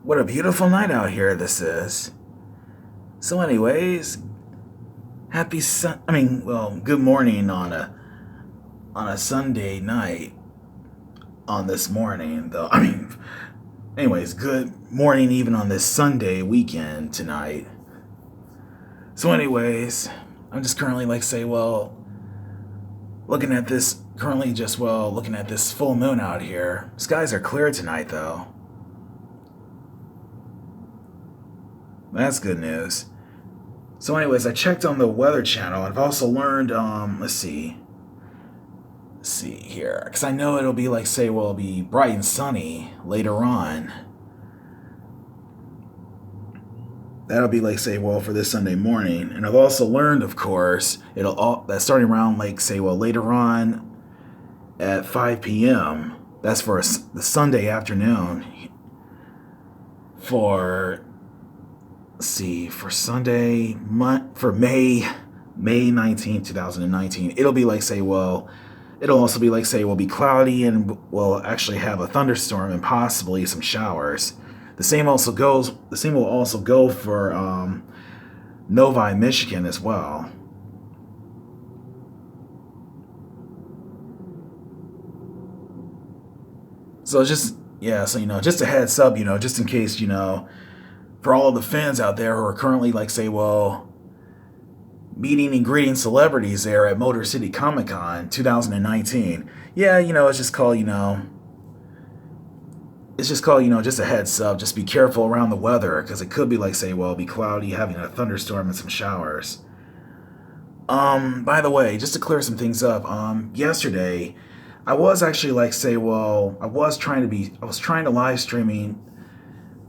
What a beautiful night out here this is. So anyways, good morning on a Sunday night on this morning though. Anyways, good morning even on this Sunday weekend tonight. So anyways, I'm just currently looking at this full moon out here. Skies are clear tonight though. That's good news. So, anyways, I checked on the Weather Channel. I've also learned, let's see here, because I know it'll be bright and sunny later on. That'll be for this Sunday morning. And I've also learned, of course, that's starting around later on at 5 p.m. That's for the Sunday afternoon. For May 19th, 2019, it'll be it'll also be be cloudy and we'll actually have a thunderstorm and possibly some showers. The same will also go for Novi, Michigan as well. So just a heads up, just in case, for all of the fans out there who are currently meeting and greeting celebrities there at Motor City Comic Con 2019. Yeah, it's just called, just a heads up. Just be careful around the weather because it could be be cloudy, having a thunderstorm and some showers. By the way, just to clear some things up, yesterday I was actually I was trying to live streaming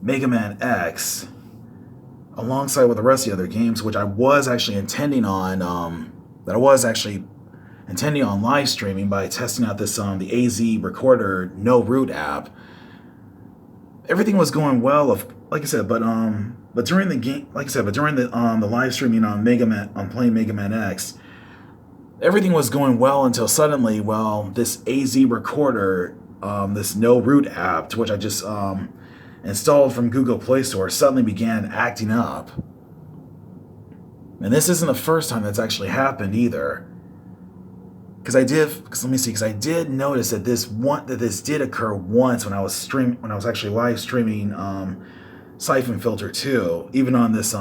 Mega Man X alongside with the rest of the other games, which I was actually intending on live streaming by testing out this the AZ Recorder No Root app. Everything was going well, but during the game, during the live streaming on playing Mega Man X, everything was going well until suddenly, this AZ Recorder, this No Root app, to which I just installed from Google Play Store, suddenly began acting up. And this isn't the first time that's actually happened either. Because I did notice that this did occur once when I was actually live streaming Siphon Filter 2, even on this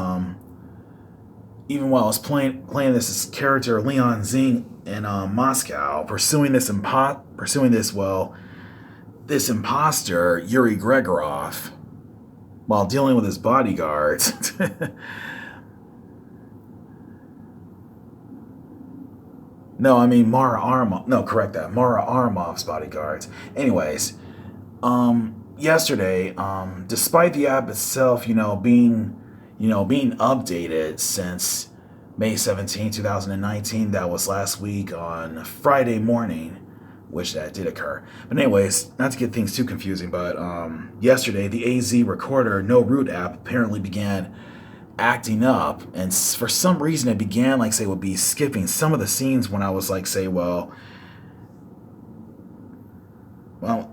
even while I was playing this character Leon Zing in Moscow, pursuing this imposter, Yuri Gregorov, while dealing with his bodyguards. No, I mean Mara Armov. No, correct that. Mara Armov's bodyguards. Anyways, yesterday, despite the app itself, being updated since May 17, 2019, that was last week on Friday morning, which that did occur. But anyways, not to get things too confusing, but yesterday the AZ Recorder No Root app apparently began acting up, and for some reason it began would be skipping some of the scenes when I was let me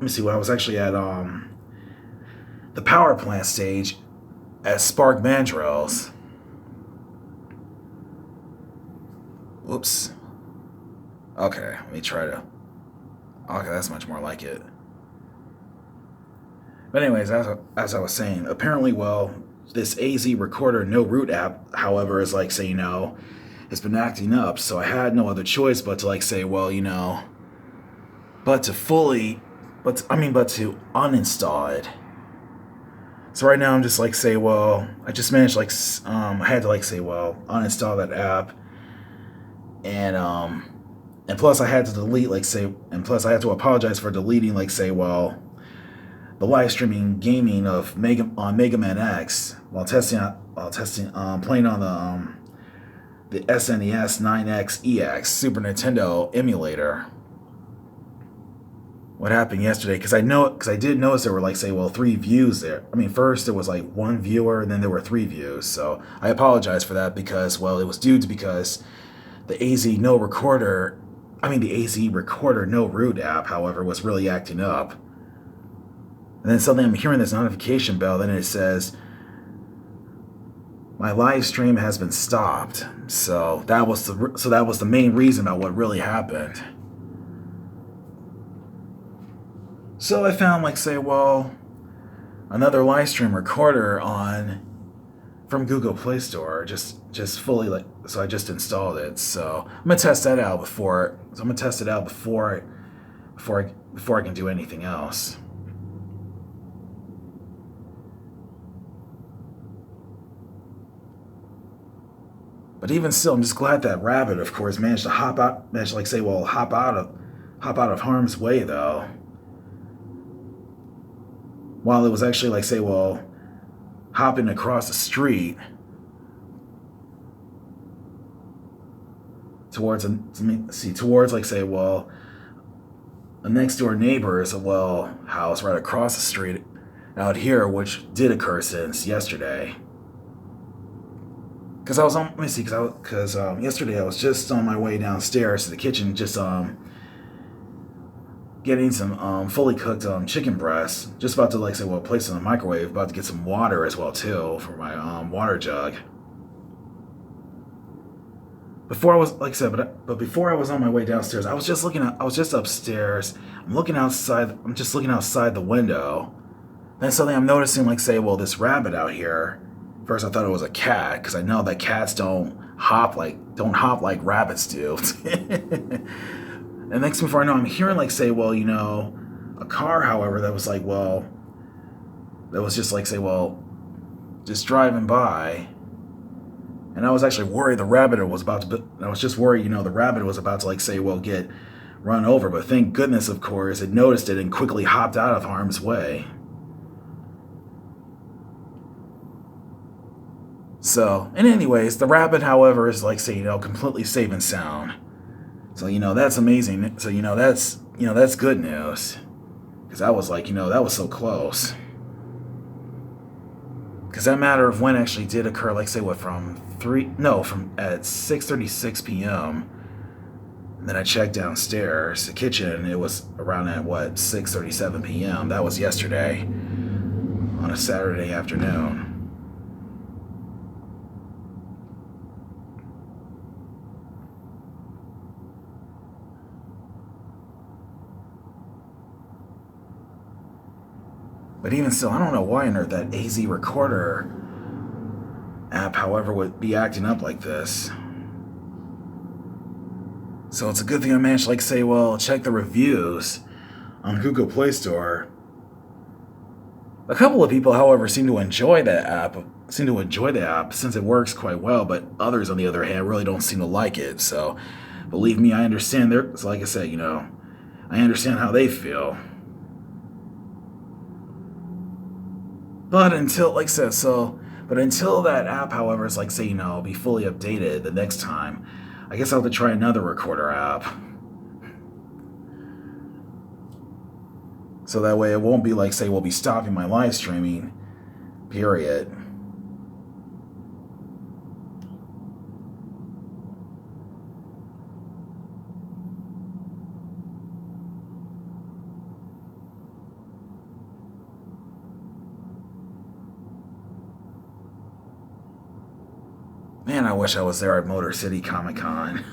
see, when I was actually at the power plant stage at Spark Mandrills. Oops. Okay, let me try to. Okay, that's much more like it. But anyways, as I was saying, apparently, this AZ Recorder No Root app, however, is has been acting up. So I had no other choice but to but to uninstall it. So right now I'm just I just managed I had to uninstall that app, and plus I had to delete and plus I had to apologize for deleting the live streaming gaming of Mega Man X while playing on the SNES 9X EX Super Nintendo emulator. What happened yesterday? Because I did notice there were 3 views there. I mean, first there was 1 viewer, and then there were 3 views. So I apologize for that because it was because the AZ Recorder No Root app, however, was really acting up. And then suddenly I'm hearing this notification bell. Then it says, my live stream has been stopped. So that was the main reason about what really happened. So I found, like, say, well, another live stream recorder from Google Play Store, just fully, like, so I just installed it. So I'm gonna test that out before. So I'm gonna test it out before I can do anything else. But even still, I'm just glad that rabbit, of course, managed to hop out of harm's way, though. While it was actually, like, say, well, hopping across the street towards, like, say, well, a next door neighbor's, house right across the street out here, which did occur since yesterday. Because I was on, let me see, because yesterday I was just on my way downstairs to the kitchen, just getting some fully cooked chicken breasts, just about to, like, say, well, place it in the microwave, about to get some water as well too for my water jug. Before I was, like I said, but before I was on my way downstairs, I was just upstairs. I'm just looking outside the window. Then suddenly I'm noticing, like, say, well, this rabbit out here. First I thought it was a cat, because I know that cats don't hop like rabbits do. And next before I know, I'm hearing, like, say, well, a car, however, that was just, like, say, well, just driving by. And I was actually worried the rabbit was about to, I was just worried, the rabbit was about to, like, say, well, get run over. But thank goodness, of course, it noticed it and quickly hopped out of harm's way. So, and anyways, the rabbit, however, is, like, say, completely safe and sound. So, that's amazing. So, that's good news. Because I was like, that was so close. Because that matter of when actually did occur, like, say, what, from at 6:36 p.m. And then I checked downstairs, the kitchen, it was around at, 6:37 p.m. That was yesterday, on a Saturday afternoon. But even still, I don't know why on earth that AZ Recorder app, however, would be acting up like this. So it's a good thing I managed to, like, say, well, check the reviews on Google Play Store. A couple of people, however, seem to enjoy the app since it works quite well, but others, on the other hand, really don't seem to like it. So believe me, I understand so like I said, I understand how they feel. But until, like I said, but until that app, however, is, like, say, be fully updated the next time, I guess I'll have to try another recorder app. So that way it won't be, like, say, we'll be stopping my live streaming, period. Man, I wish I was there at Motor City Comic Con.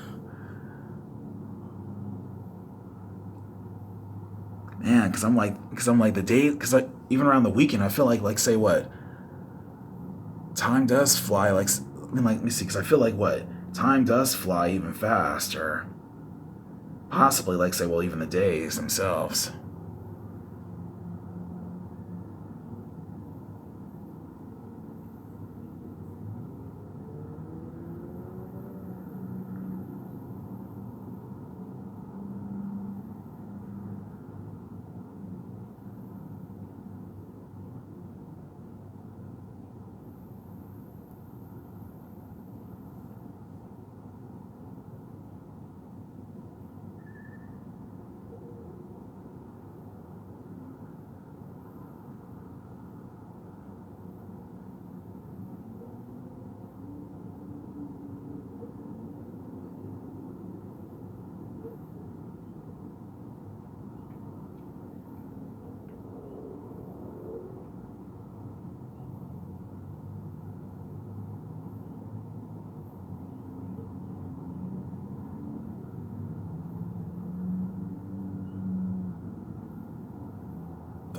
Man, because I'm like the day, because, like, even around the weekend, I feel like, say, what, time does fly, like, let me see, because I feel like, what, time does fly even faster. Possibly, like, say, well, even the days themselves.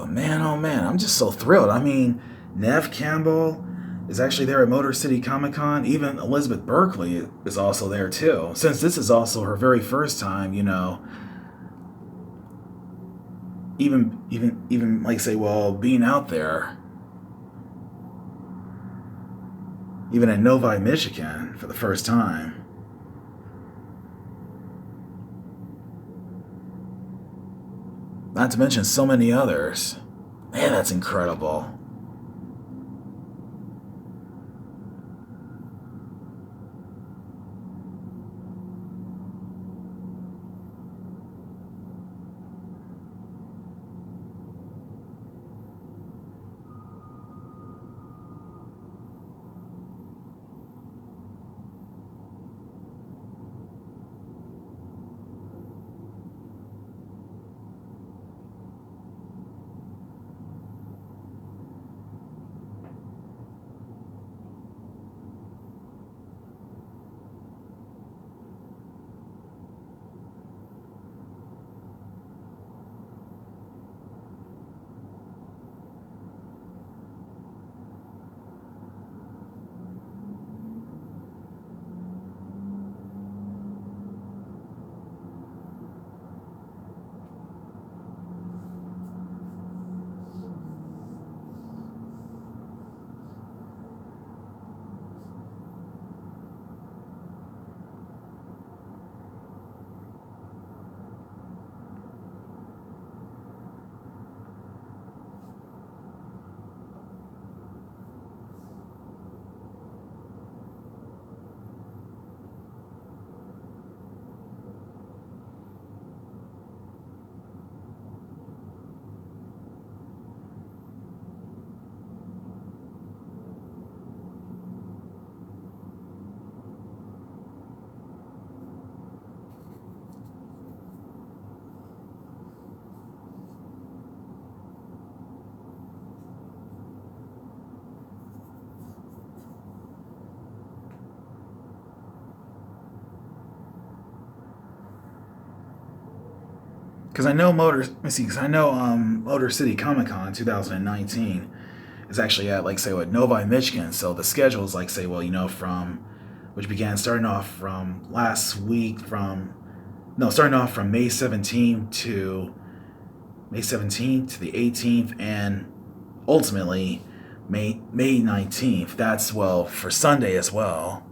But man, oh man, I'm just so thrilled. I mean, Nev Campbell is actually there at Motor City Comic Con. Even Elizabeth Berkley is also there too. Since this is also her very first time, even like say, well, being out there, even in Novi, Michigan, for the first time. Not to mention so many others. Man, that's incredible. Because I know Motor City Comic Con 2019 is actually at like say what Novi, Michigan. So the schedule is like say well from which began starting off from last week starting off from May 17th to the 18th and ultimately May 19th. That's well for Sunday as well.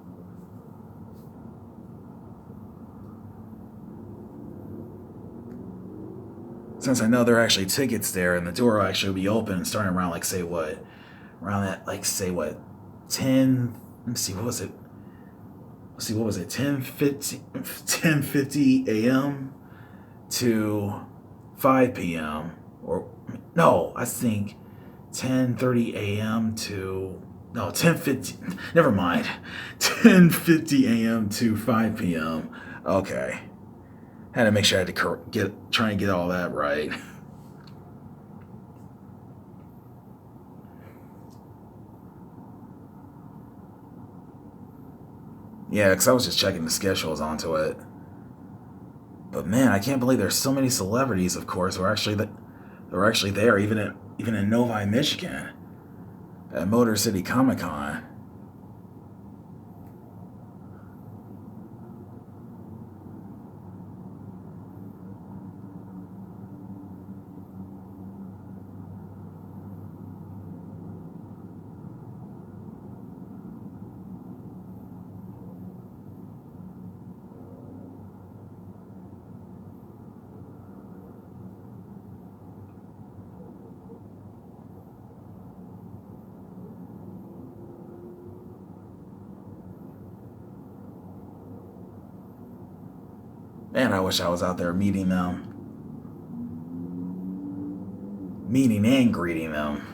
Since I know there are actually tickets there and the door will actually be open starting around like say what around that like say what 10 let me see what was it 10:50 a.m. to 5 p.m. or no I think 10:30 a.m. to no 10:50 never mind 10:50 a.m. to 5 p.m. Okay, had to make sure I had to try and get all that right. Yeah, because I was just checking the schedules onto it. But man, I can't believe there's so many celebrities, of course, who are actually there, even in Novi, Michigan, at Motor City Comic Con. Man, I wish I was out there meeting them, meeting and greeting them.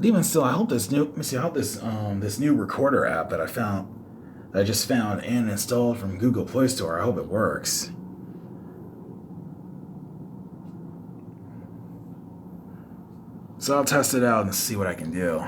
But even still, I hope this new. Let me see. I hope this new recorder app that I just found and installed from Google Play Store. I hope it works. So I'll test it out and see what I can do.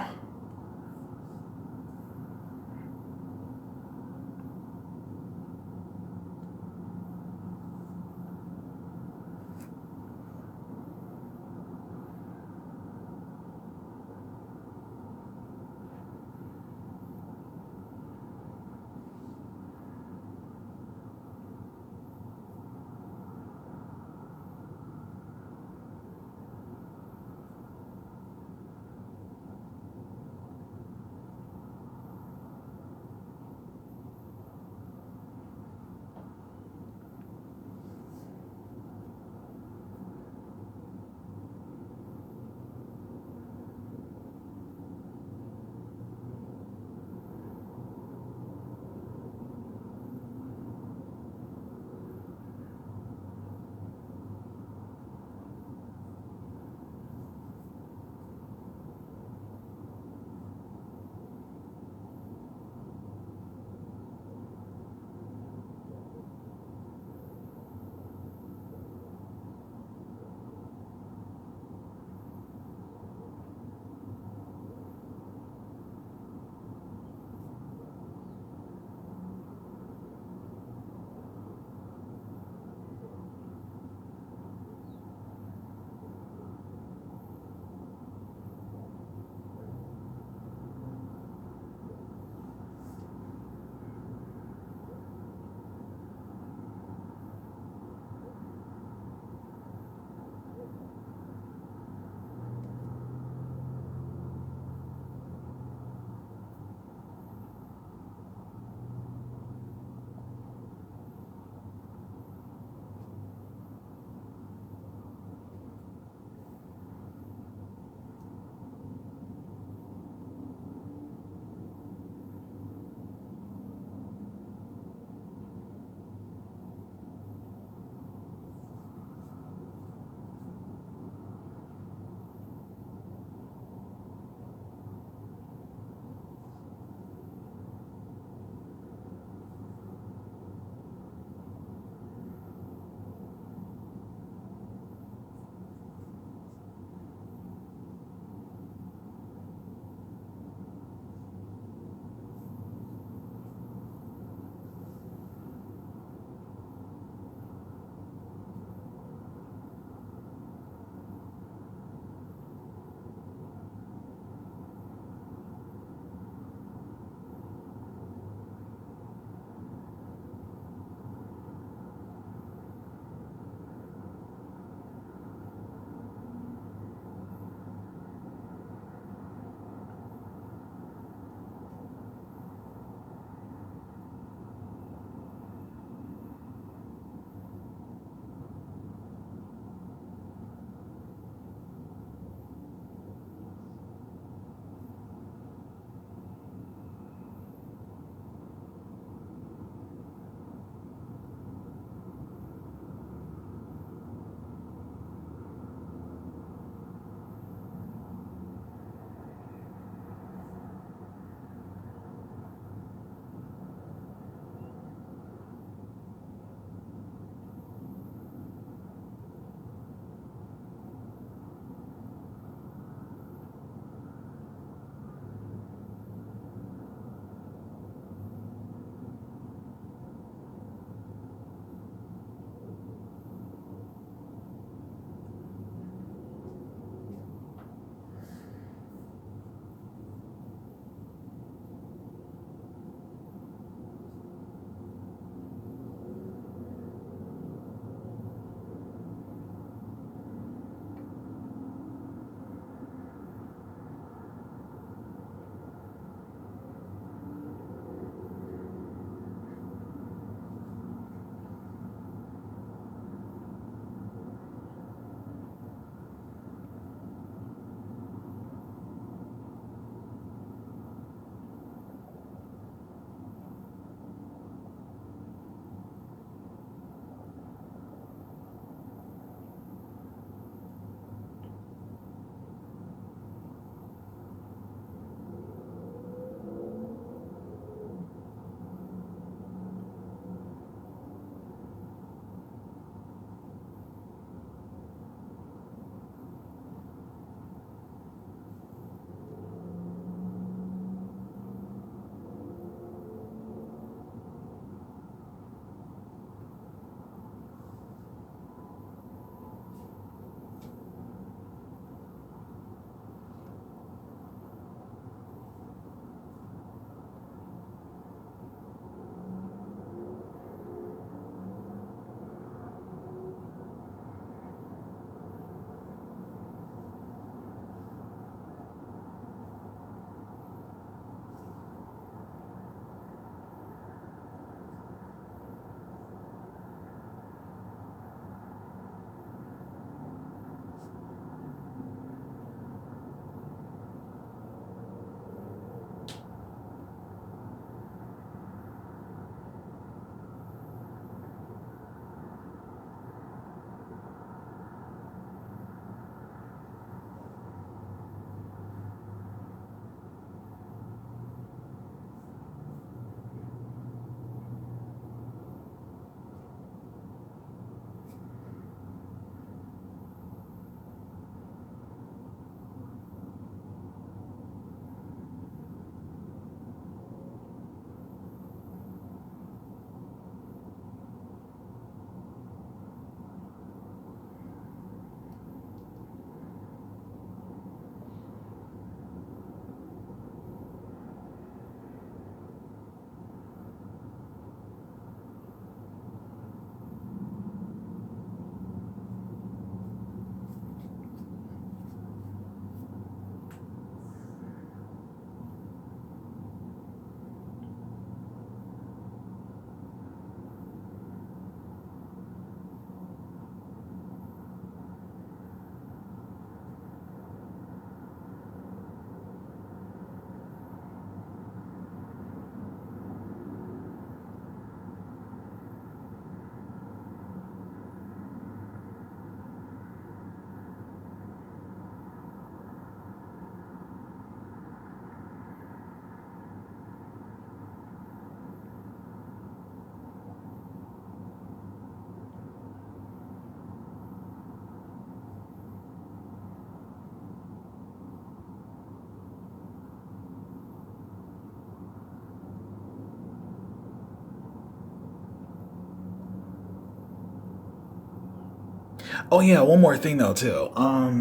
Oh yeah, one more thing though too.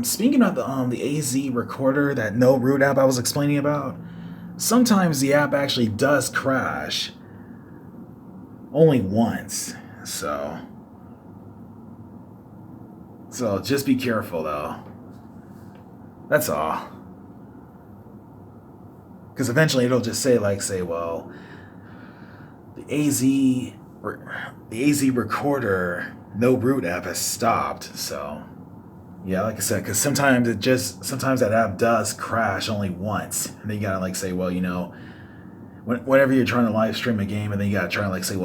Speaking of the AZ recorder, that no root app I was explaining about, sometimes the app actually does crash only once. So just be careful though. That's all. Because eventually it'll just say well, the AZ recorder no root app has stopped. So yeah, like I said, because sometimes that app does crash only once, and then you gotta say, well, whenever you're trying to live stream a game, and then you gotta try to say,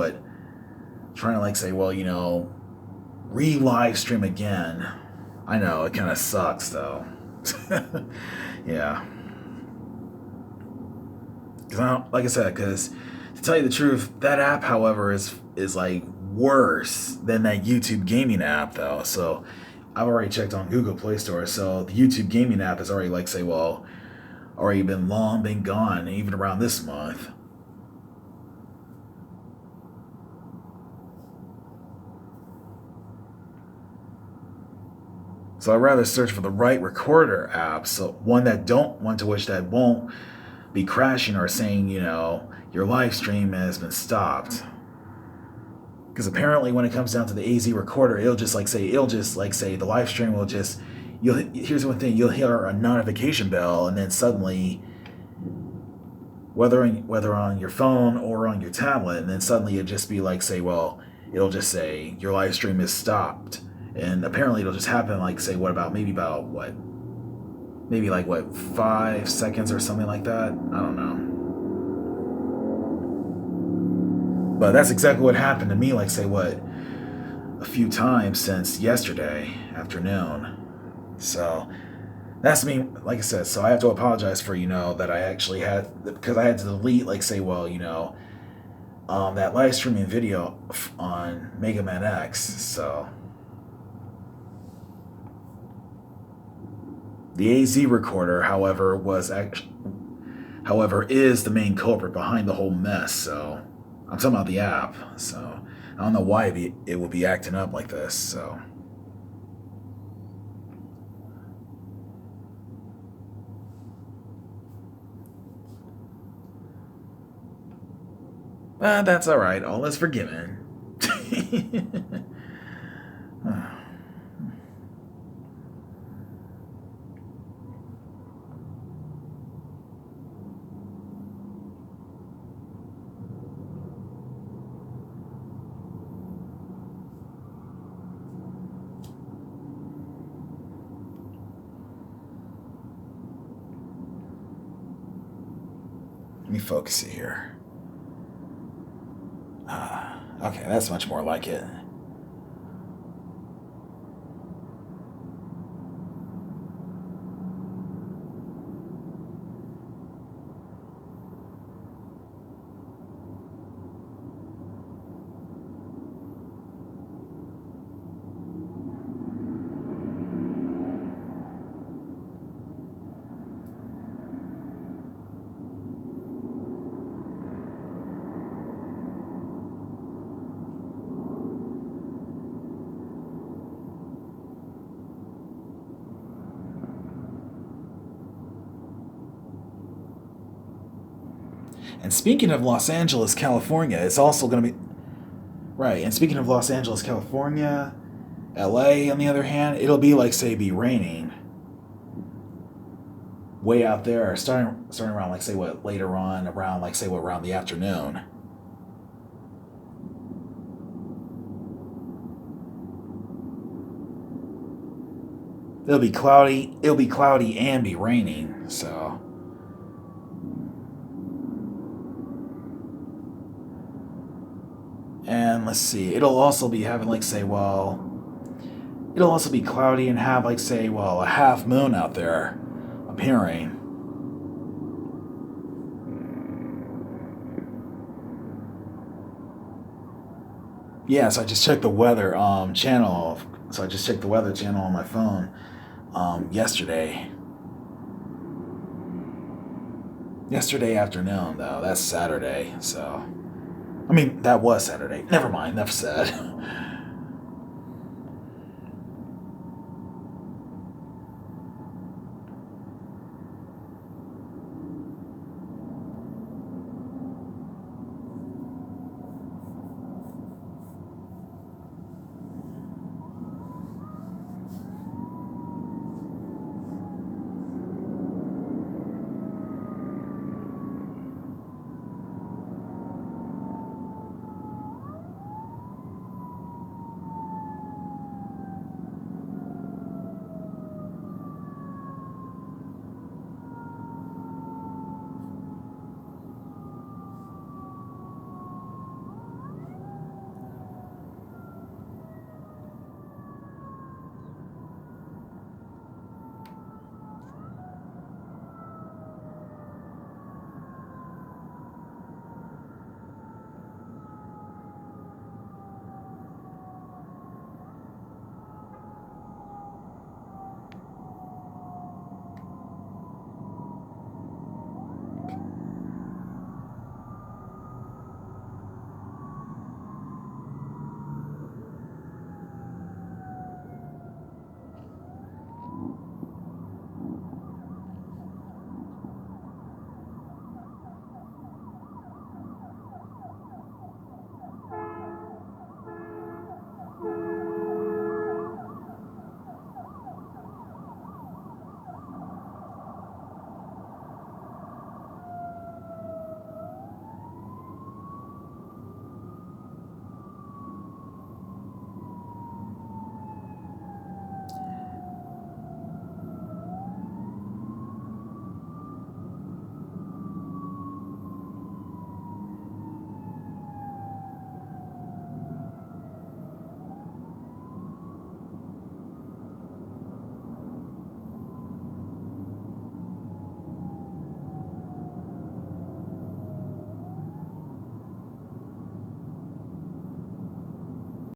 well, re-live stream again. I know it kind of sucks though. Yeah. Like I said, because to tell you the truth, that app, however, is like worse than that YouTube gaming app though. So I've already checked on Google Play Store. So the YouTube gaming app has already already been gone, even around this month. So I'd rather search for the right recorder app, so one that won't be crashing or saying, your live stream has been stopped. Because apparently when it comes down to the AZ recorder, it'll just say the live stream will just, here's one thing, you'll hear a notification bell, and then suddenly, whether on your phone or on your tablet, and then suddenly it'll just be it'll just say your live stream is stopped. And apparently it'll just happen maybe 5 seconds or something like that. I don't know. But that's exactly what happened to me, a few times since yesterday afternoon. So that's me, like I said, so I have to apologize for, that I actually because I had to delete, that live streaming video on Mega Man X, so. The AZ recorder, however, is the main culprit behind the whole mess. So I'm talking about the app. So I don't know why it would be acting up like this. So. But that's all right. All is forgiven. Let me focus it here. Okay, that's much more like it. And speaking of Los Angeles, California, it's also going to be right. And speaking of Los Angeles, California, LA, on the other hand, it'll be be raining way out there, starting around later on, around around the afternoon. It'll be cloudy and be raining. So. And let's see, it'll also be having it'll also be cloudy and have a half moon out there appearing. Yeah, so I just checked the weather channel. So I just checked the weather channel on my phone yesterday. Yesterday afternoon, though. That's Saturday, so. I mean, that was Saturday. Never mind, enough said.